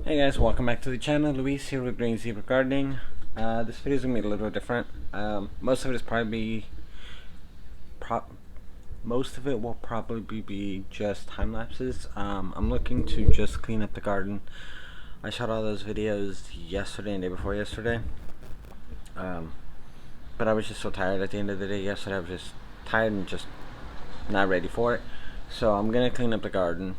Hey guys, welcome back to the channel. Luis here with Green Zebra Gardening. This video is gonna be a little different. Most of it will probably be just time lapses. I'm looking to just clean up the garden. I shot all those videos yesterday and day before yesterday. But I was just so tired at the end of the day yesterday. I was just tired and just not ready for it. So I'm gonna clean up the garden.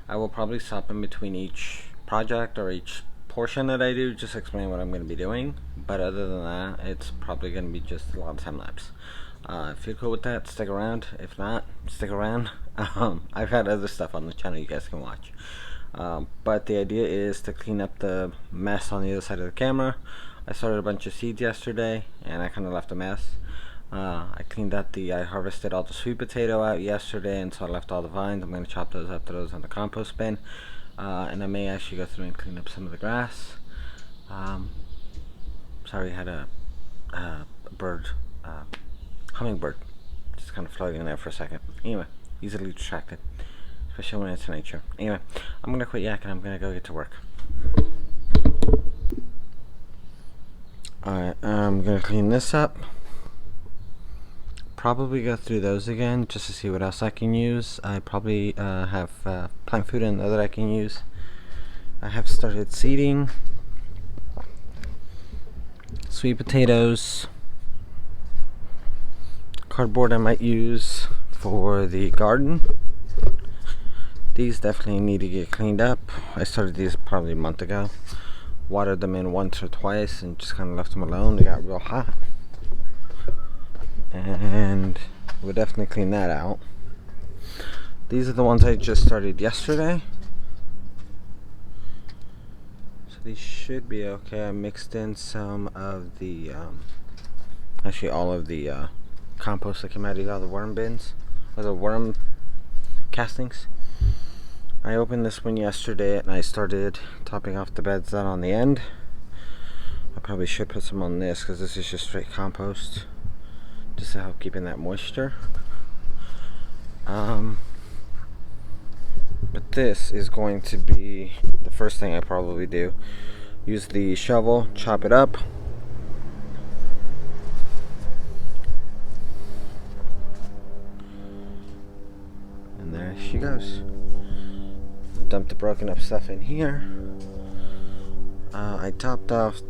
I will probably stop in between each project or each portion that I do, just explain what I'm going to be doing. But other than that, it's probably going to be just a lot of time lapse. If you're cool with that, stick around. If not, stick around. I've had other stuff on the channel you guys can watch. But the idea is to clean up the mess on the other side of the camera. I started a bunch of seeds yesterday and I kind of left a mess. I harvested all the sweet potato out yesterday, and so I left all the vines. I'm going to chop those up, throw those on the compost bin. And I may actually go through and clean up some of the grass. Sorry, I had a hummingbird, just kind of floating in there for a second. Anyway, easily distracted, especially when it's nature. Anyway, I'm gonna quit yakking. I'm gonna go get to work. Alright, I'm gonna clean this up. Probably go through those again just to see what else I can use. I probably have plant food in there that I can use. I have started seeding sweet potatoes, cardboard I might use for the garden. These definitely need to get cleaned up. I started these probably a month ago. Watered them in once or twice and just kind of left them alone. They got real hot. And we'll definitely clean that out. These are the ones I just started yesterday, so these should be okay. I mixed in some of the actually all of the compost that came out of the other worm bins, or the worm castings. I opened this one yesterday and I started topping off the beds down on the end. I probably should put some on this because this is just straight compost, just to help keeping that moisture. But this is going to be the first thing I probably do. Use the shovel, chop it up. And there she goes. Dump the broken up stuff in here. I topped off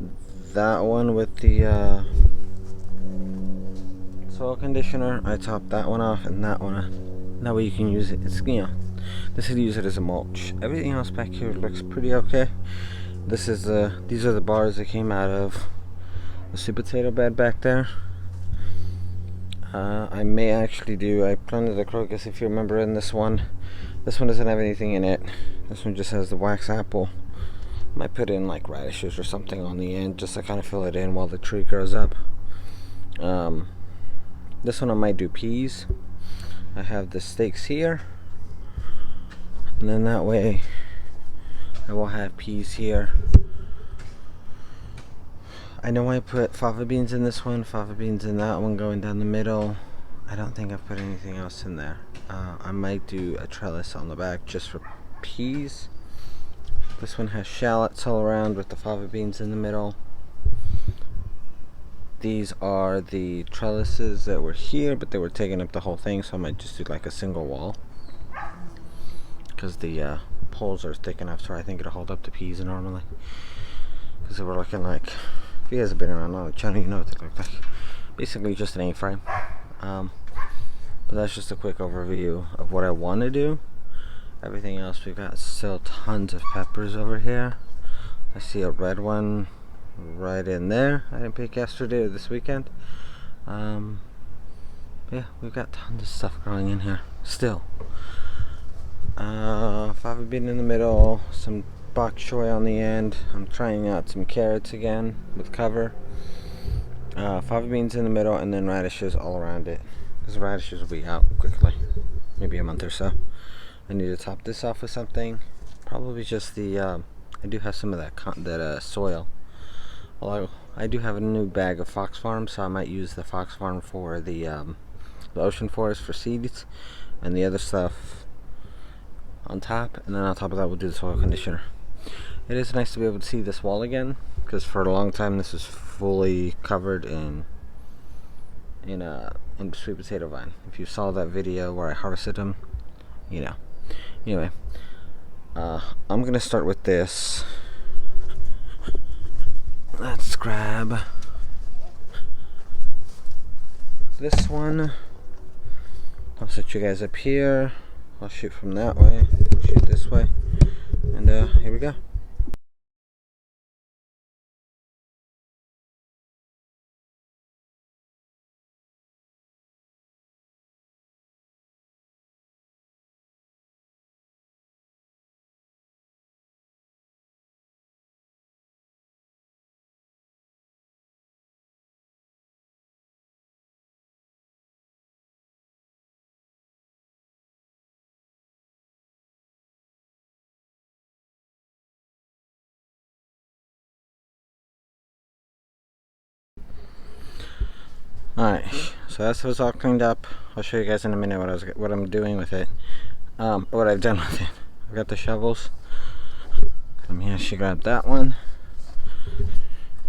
that one with the soil conditioner. I topped that one off and that one. That way you can use it. It's, you know, this is use it as a mulch. Everything else back here looks pretty okay. This is these are the bars that came out of the sweet potato bed back there. I may actually I planted the crocus, if you remember, in this one. This one doesn't have anything in it. This one just has the wax apple. Might put in like radishes or something on the end just to kind of fill it in while the tree grows up. This one I might do peas. I have the stakes here, and then that way I will have peas here. I know I put fava beans in this one, fava beans in that one going down the middle. I don't think I've put anything else in there. I might do a trellis on the back just for peas. This one has shallots all around with the fava beans in the middle. These are the trellises that were here, but they were taking up the whole thing, so I might just do like a single wall, because the poles are thick enough so I think it'll hold up the peas normally. Because they were looking like, if you guys have been around on the channel, you know what they look like. Basically just an A-frame. But that's just a quick overview of what I want to do. Everything else, we've got still tons of peppers over here. I see a red one right in there. I didn't pick yesterday or this weekend. Yeah, we've got tons of stuff growing in here still. Fava bean in the middle, some bok choy on the end. I'm trying out some carrots again with cover. Fava beans in the middle, and then radishes all around it, because radishes will be out quickly, maybe a month or so. I need to top this off with something, probably just the I do have some of that soil. Although I do have a new bag of Fox Farm, so I might use the Fox Farm for the ocean forest for seeds, and the other stuff on top, and then on top of that we'll do the soil conditioner. It is nice to be able to see this wall again, because for a long time this was fully covered in sweet potato vine. If you saw that video where I harvested them, you know. Anyway, I'm gonna start with this. Let's grab this one. I'll set you guys up here. I'll shoot from that way, shoot this way, and here we go. Alright, so that's what's all cleaned up. I'll show you guys in a minute what I'm doing with it. What I've done with it. I've got the shovels. Come here, she grabbed that one.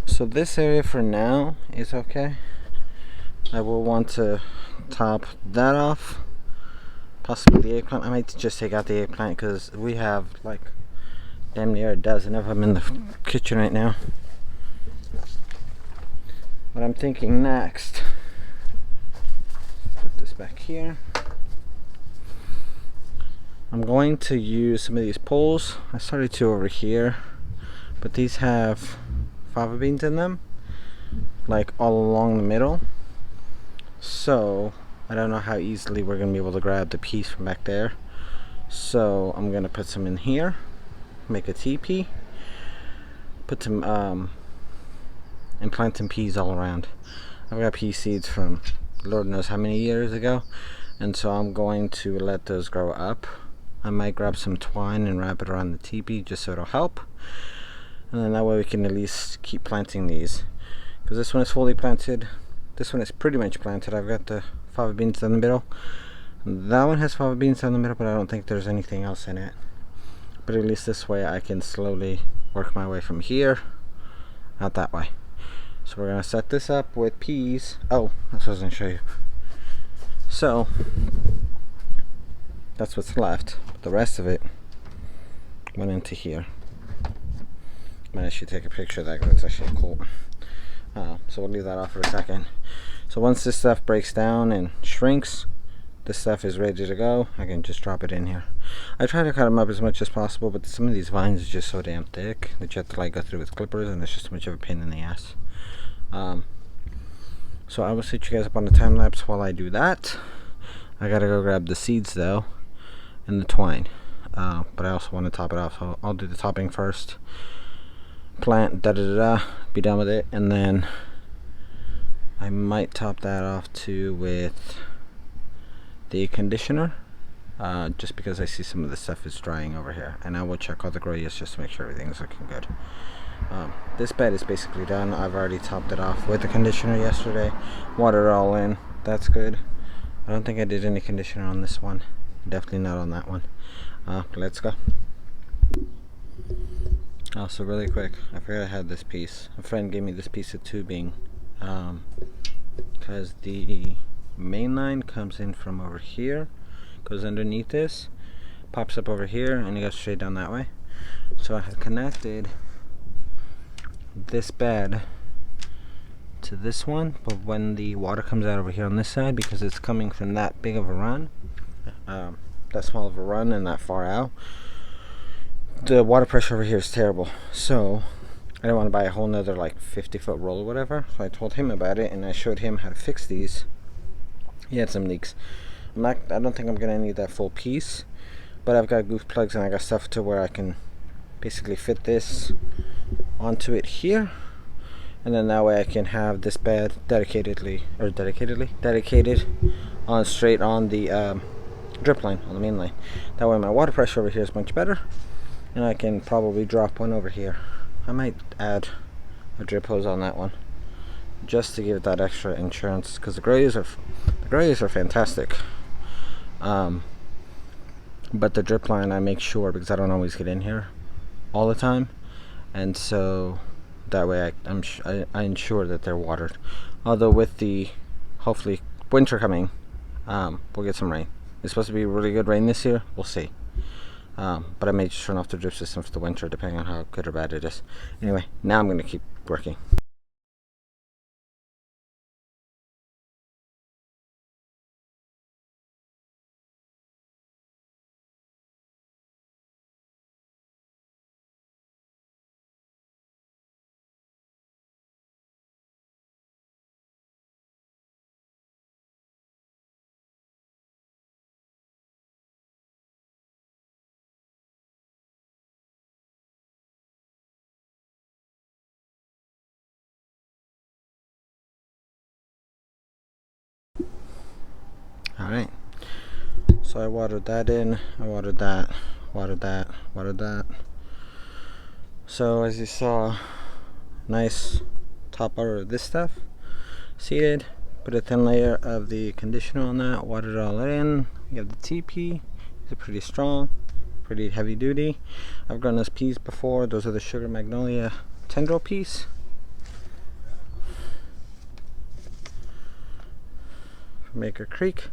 So this area for now is okay. I will want to top that off. Possibly the eggplant. I might just take out the eggplant because we have like damn near a dozen of them in the kitchen right now. What I'm thinking next, put this back here. I'm going to use some of these poles. I started to over here, but these have fava beans in them, like all along the middle. So I don't know how easily we're gonna be able to grab the piece from back there. So I'm gonna put some in here, make a teepee, put some and plant some peas all around. I've got pea seeds from Lord knows how many years ago, and so I'm going to let those grow up. I might grab some twine and wrap it around the teepee just so it'll help, and then that way we can at least keep planting these, because this one is fully planted. This one is pretty much planted. I've got the fava beans down the middle. That one has fava beans down the middle, but I don't think there's anything else in it. But at least this way I can slowly work my way from here out that way. So we're gonna set this up with peas. Oh, that's what I was gonna show you. So that's what's left. The rest of it went into here. I might actually take a picture of that because it's actually cool. So we'll leave that off for a second. So once this stuff breaks down and shrinks, this stuff is ready to go. I can just drop it in here. I try to cut them up as much as possible, but some of these vines are just so damn thick that you have to like go through with clippers, and it's just too much of a pain in the ass. So I will set you guys up on the time lapse while I do that. I gotta go grab the seeds though and the twine, but I also want to top it off, so I'll do the topping first. Plant, be done with it, and then I might top that off too with the conditioner, just because I see some of the stuff is drying over here, and I will check all the growers just to make sure everything's looking good. This bed is basically done. I've already topped it off with the conditioner yesterday, watered it all in. That's good. I don't think I did any conditioner on this one, definitely not on that one. Let's go. Also really quick, I forgot I had this piece. A friend gave me this piece of tubing because the main line comes in from over here, goes underneath this, pops up over here, and it goes straight down that way. So I have connected this bed to this one, but when the water comes out over here on this side, because it's coming from that big of a run, that small of a run and that far out, the water pressure over here is terrible. So I don't want to buy a whole nother like 50-foot roll or whatever. So I told him about it and I showed him how to fix these. He had some leaks. I don't think I'm gonna need that full piece, but I've got goof plugs and I got stuff to where I can basically fit this onto it here, and then that way I can have this bed dedicated on straight on the drip line, on the main line. That way my water pressure over here is much better, and I can probably drop one over here. I might add a drip hose on that one just to give it that extra insurance, because the grays are fantastic. But the drip line I make sure, because I don't always get in here all the time, and so that way I ensure that they're watered. Although with the hopefully winter coming, we'll get some rain. It's supposed to be really good rain this year. We'll see. But I may just turn off the drip system for the winter, depending on how good or bad it is. Anyway, now I'm going to keep working. Alright, so I watered that in, I watered that, watered that, watered that. So as you saw, nice top water of this stuff, seeded, put a thin layer of the conditioner on that, watered it all in. You have the TP, these are pretty strong, pretty heavy duty. I've grown those peas before. Those are the Sugar Magnolia tendril peas. From Maker Creek.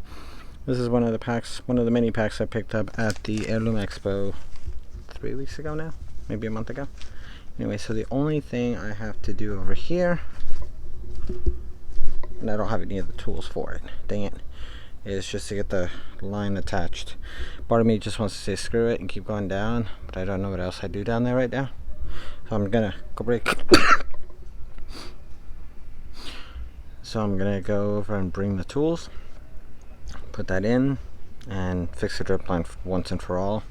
This is one of the packs, one of the mini packs I picked up at the Heirloom Expo 3 weeks ago now, maybe a month ago. Anyway, so the only thing I have to do over here, and I don't have any of the tools for it, dang it, is just to get the line attached. Part of me just wants to say screw it and keep going down, but I don't know what else I do down there right now. So I'm gonna go break. So I'm gonna go over and bring the tools, put that in, and fix the drip line once and for all,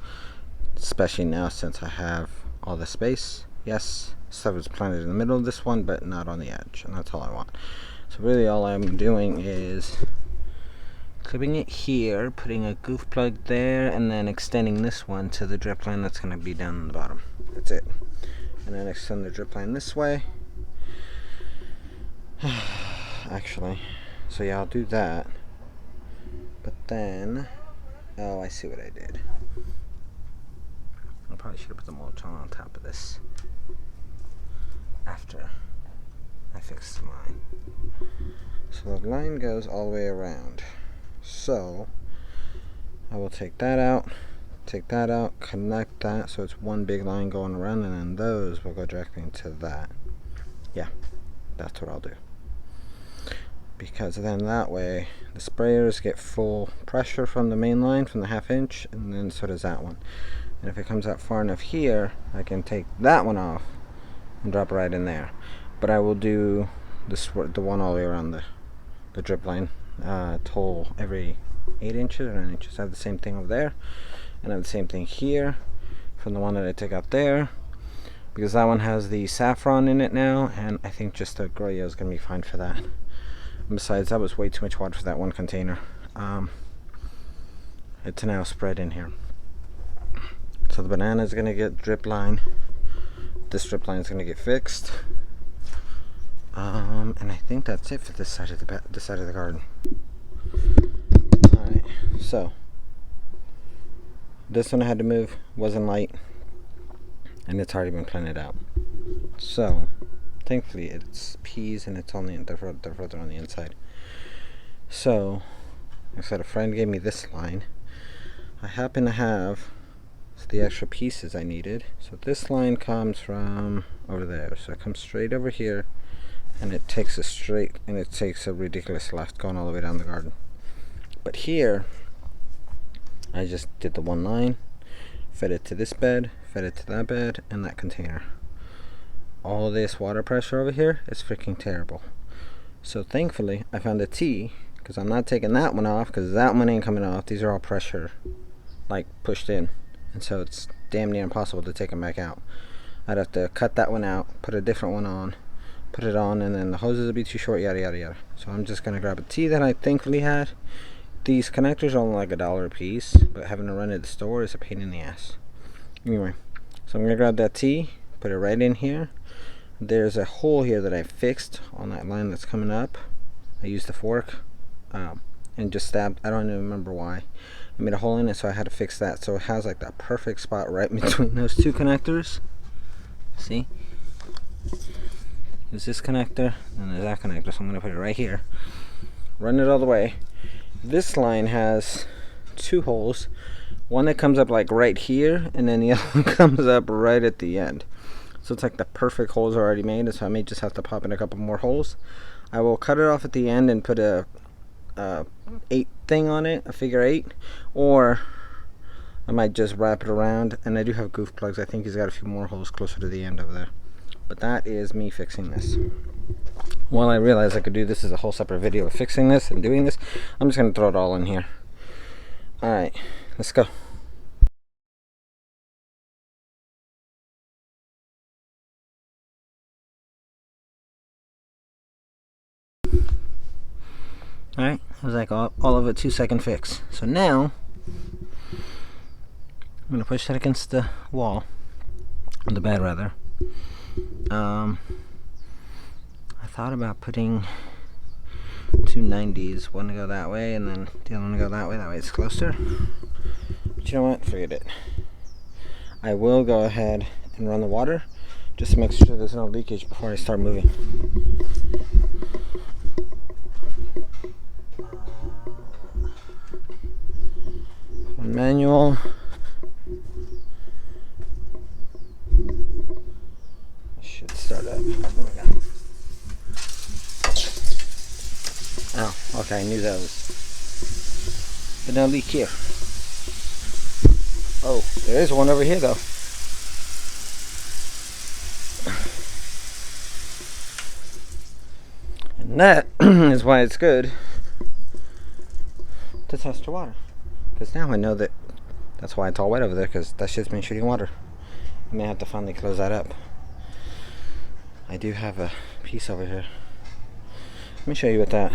especially now since I have all the space. Yes, stuff is planted in the middle of this one, but not on the edge, and that's all I want. So really all I'm doing is clipping it here, putting a goof plug there, and then extending this one to the drip line that's going to be down on the bottom. That's it. And then extend the drip line this way. Actually, so yeah, I'll do that. But then, oh, I see what I did. I probably should have put the mulch on top of this after I fixed the line. So the line goes all the way around. So I will take that out, connect that so it's one big line going around, and then those will go directly into that. Yeah, that's what I'll do. Because then that way the sprayers get full pressure from the main line, from the 1/2 inch, and then so does that one. And if it comes out far enough here, I can take that one off and drop it right in there. But I will do this, the one all the way around the drip line, toll every 8 inches or 9 inches. I have the same thing over there, and I have the same thing here from the one that I took out there, because that one has the saffron in it now, and I think just the Goya is going to be fine for that. And besides, that was way too much water for that one container. It's now spread in here. So the banana is going to get drip line. This drip line is going to get fixed. And I think that's it for this side of the garden. Alright, so this one I had to move, wasn't light, and it's already been planted out. So thankfully it's peas and it's only they're further on the inside. So like I said, a friend gave me this line. I happen to have the extra pieces I needed. So this line comes from over there, so it comes straight over here, and it takes a straight, and it takes a ridiculous left going all the way down the garden. But here I just did the one line, fed it to this bed, fed it to that bed, and that container. All this water pressure over here is freaking terrible. So thankfully I found a T, because I'm not taking that one off, because that one ain't coming off. These are all pressure, like pushed in, and so it's damn near impossible to take them back out. I'd have to cut that one out, put a different one on, put it on, and then the hoses would be too short, yada yada yada. So I'm just gonna grab a T that I thankfully had. These connectors are only like $1 a piece, but having to run to the store is a pain in the ass. Anyway, so I'm gonna grab that T, put it right in here. There's a hole here that I fixed on that line that's coming up. I used the fork and just stabbed, I don't even remember why. I made a hole in it, so I had to fix that. So it has like that perfect spot right between those two connectors. See? There's this connector, and there's that connector, so I'm going to put it right here. Run it all the way. This line has 2 holes. One that comes up like right here, and then the other one comes up right at the end. So it's like the perfect holes are already made, so I may just have to pop in a couple more holes. I will cut it off at the end and put a 8 thing on it, a figure 8, or I might just wrap it around. And I do have goof plugs. I think he's got a few more holes closer to the end over there. But that is me fixing this. While I realize I could do this as a whole separate video of fixing this and doing this, I'm just going to throw it all in here. Alright, let's go. Alright, it was like all of a 2-second fix. So now, I'm going to push that against the wall, or the bed rather. I thought about putting 2 90s, one to go that way and then the other one to go that way it's closer. But you know what, forget it. I will go ahead and run the water just to make sure there's no leakage before I start moving. Manual. Should start up. There we go. Oh, okay, I knew those. But no leak here. Oh, there is one over here though. And that is why it's good to test your water. Because now I know that that's why it's all wet over there, because that shit's been shooting water. I may have to finally close that up. I do have a piece over here. Let me show you what that.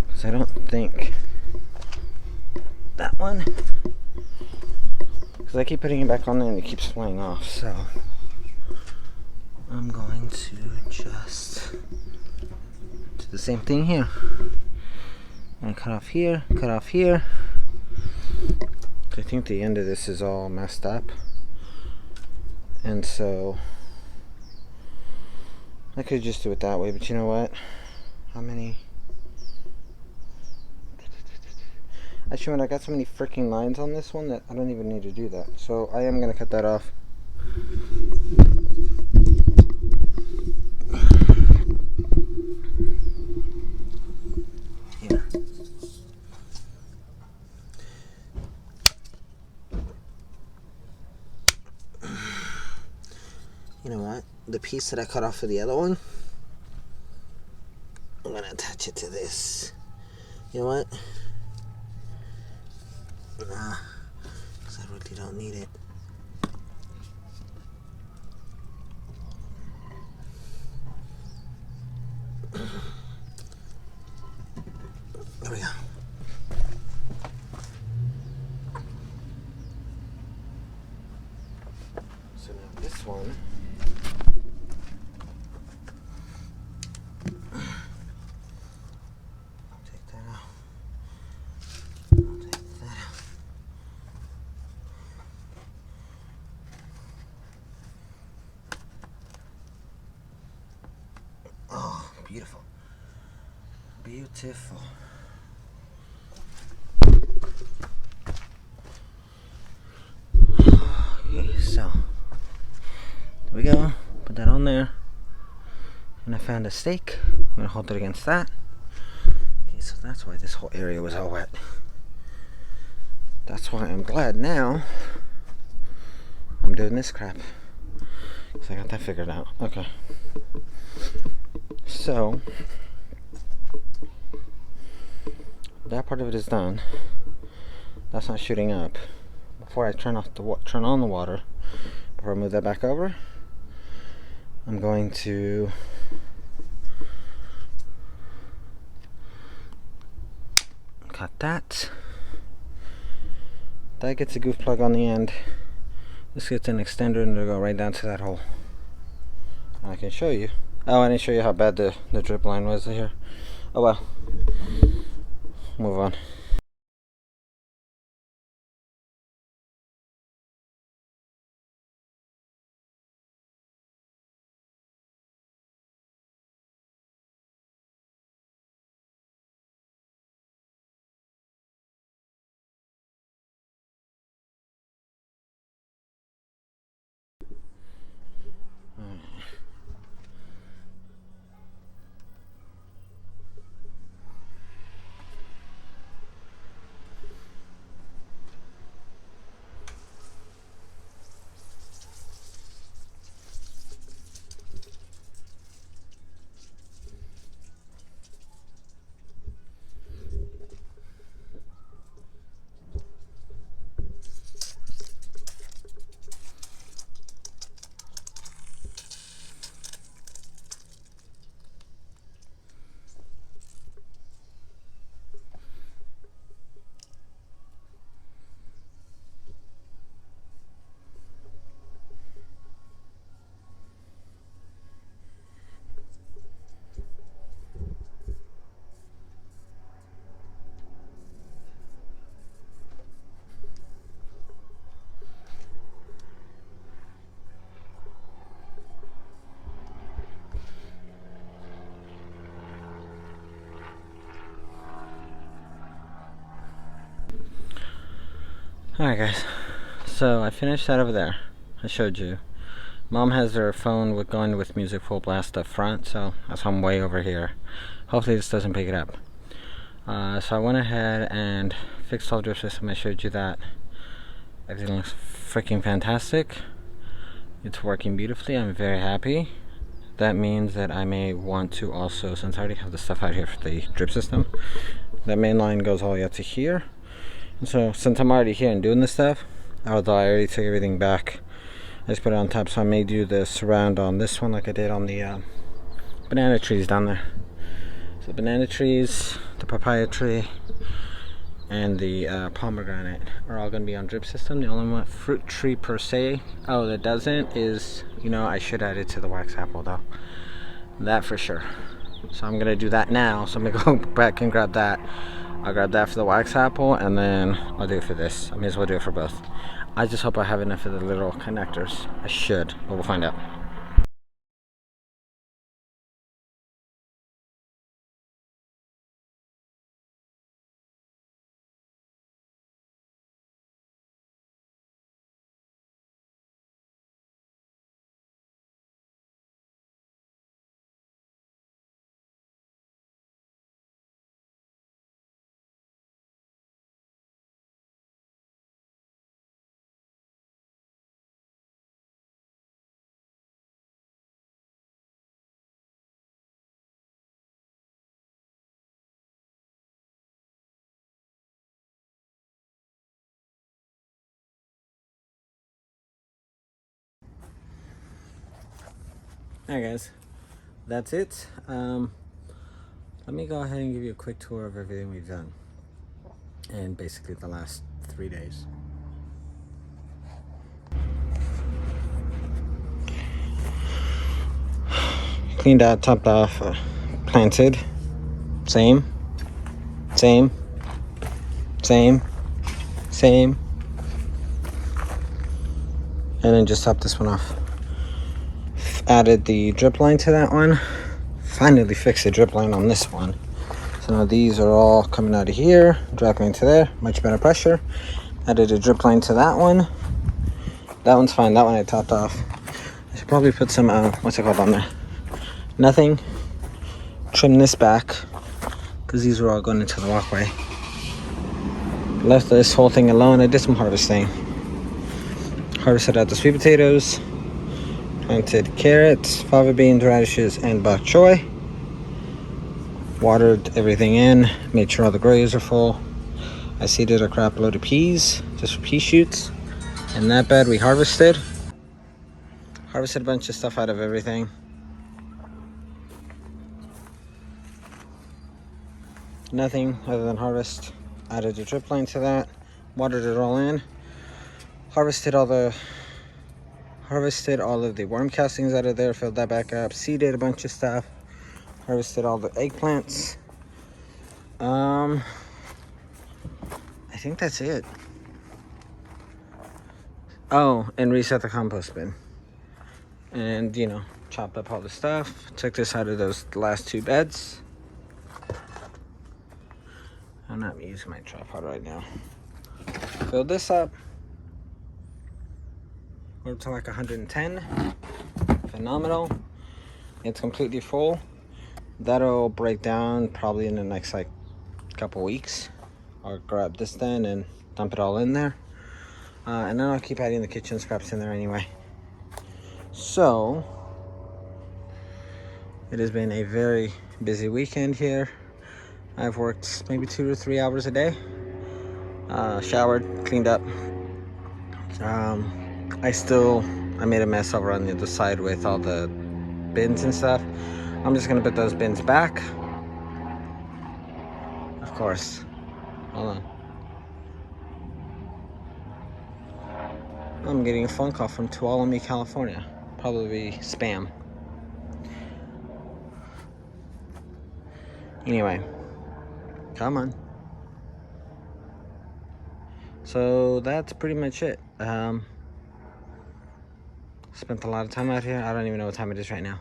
Because I don't think that one. Because I keep putting it back on there and it keeps flying off. So I'm going to just do the same thing here. And cut off here, cut off here. I think the end of this is all messed up. And so I could just do it that way, but you know what? How many? Actually, when I got so many freaking lines on this one that I don't even need to do that. So I am gonna cut that off. Here. You know what? The piece that I cut off of the other one, I'm gonna attach it to this. You know what? Nah, because I really don't need it. There we go. So now this one, I'll take that out. I'll take that out. Oh, beautiful. Beautiful. Okay, so there we go. Put that on there. And I found a stake. I'm gonna hold it against that. Okay, so that's why this whole area was all wet. That's why I'm glad now I'm doing this crap. Because I got that figured out. Okay. So that part of it is done. That's not shooting up. Before I turn on the water, before I move that back over, I'm going to cut that. That gets a goof plug on the end. This gets an extender and it'll go right down to that hole. I can show you. Oh, I didn't show you how bad the drip line was here. Oh well. Move on. Alright guys, so I finished that over there. I showed you. Mom has her phone going with music full blast up front, so that's why I'm way over here. Hopefully this doesn't pick it up. So I went ahead and fixed all the drip system. I showed you that. Everything looks freaking fantastic. It's working beautifully. I'm very happy. That means that I may want to also, since I already have the stuff out here for the drip system, that main line goes all the way up to here. And so since I'm already here and doing this stuff, although I already took everything back, I just put it on top. So I may do the surround on this one like I did on the banana trees down there. So banana trees, the papaya tree, and the pomegranate are all going to be on drip system. The only one fruit tree per se, oh, that doesn't is, you know, I should add it to the wax apple though. That for sure. So I'm going to do that now. So I'm going to go back and grab that. I'll grab that for the wax apple, and then I'll do it for this. I may as well do it for both. I just hope I have enough of the little connectors. I should, but we'll find out. Alright guys, that's it. Let me go ahead and give you a quick tour of everything we've done in basically the last 3 days. Cleaned out, topped off, planted. Same. And then just topped this one off. Added the drip line to that one. Finally fixed the drip line on this one. So now these are all coming out of here, dropping into there, much better pressure. Added a drip line to that one. That one's fine, that one I topped off. I should probably put some, what's it called on there? Nothing. Trim this back, because these are all going into the walkway. Left this whole thing alone. I did some harvesting. Harvested out the sweet potatoes. Planted carrots, fava beans, radishes, and bok choy. Watered everything in. Made sure all the growers are full. I seeded a crap load of peas, just for pea shoots. In that bed we harvested. Harvested a bunch of stuff out of everything. Nothing other than harvest. Added a drip line to that. Watered it all in. Harvested all of the worm castings out of there, filled that back up, seeded a bunch of stuff, harvested all the eggplants. I think that's it. Oh, and reset the compost bin. And, you know, chopped up all the stuff. Took this out of those last 2 beds. I'm not using my tripod right now. Filled this up. We're up to like 110. Phenomenal. It's completely full. That'll break down probably in the next like couple weeks. I'll grab this then and dump it all in there. And then I'll keep adding the kitchen scraps in there anyway. So, it has been a very busy weekend here. I've worked maybe 2 to 3 hours a day. Showered, cleaned up. I made a mess over on the other side with all the bins and stuff. I'm just gonna put those bins back. Of course. Hold on. I'm getting a phone call from Tuolumne, California. Probably spam. Anyway. Come on. So that's pretty much it. Spent a lot of time out here. I don't even know what time it is right now.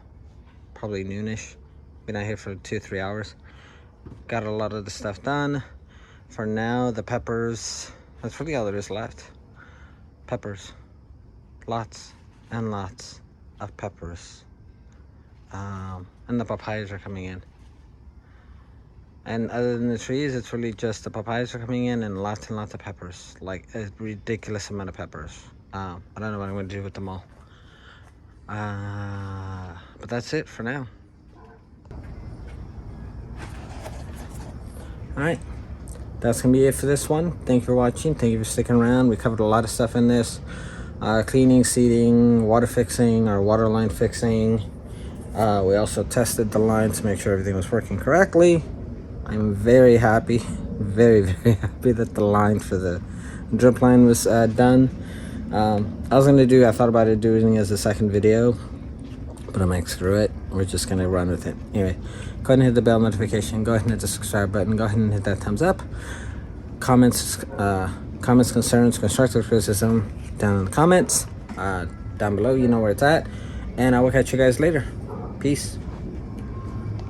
Probably noonish. Been out here for 2 or 3 hours. Got a lot of the stuff done. For now, the peppers That's really all there is left. Peppers. Lots and lots of peppers. And the papayas are coming in. And other than the trees, it's really just the papayas are coming in and lots of peppers. Like a ridiculous amount of peppers. I don't know what I'm going to do with them all. But that's it for now. Alright. That's going to be it for this one. Thank you for watching. Thank you for sticking around. We covered a lot of stuff in this. Cleaning, seeding, water fixing, or water line fixing. We also tested the line to make sure everything was working correctly. I'm very happy, very happy that the line for the drip line was done. I thought about it doing it as a second video, but I'm like, screw it. We're just gonna run with it. Anyway, go ahead and hit the bell notification. Go ahead and hit the subscribe button. Go ahead and hit that thumbs up. Comments, concerns, constructive criticism down in the comments, down below. You know where it's at. And I will catch you guys later. Peace.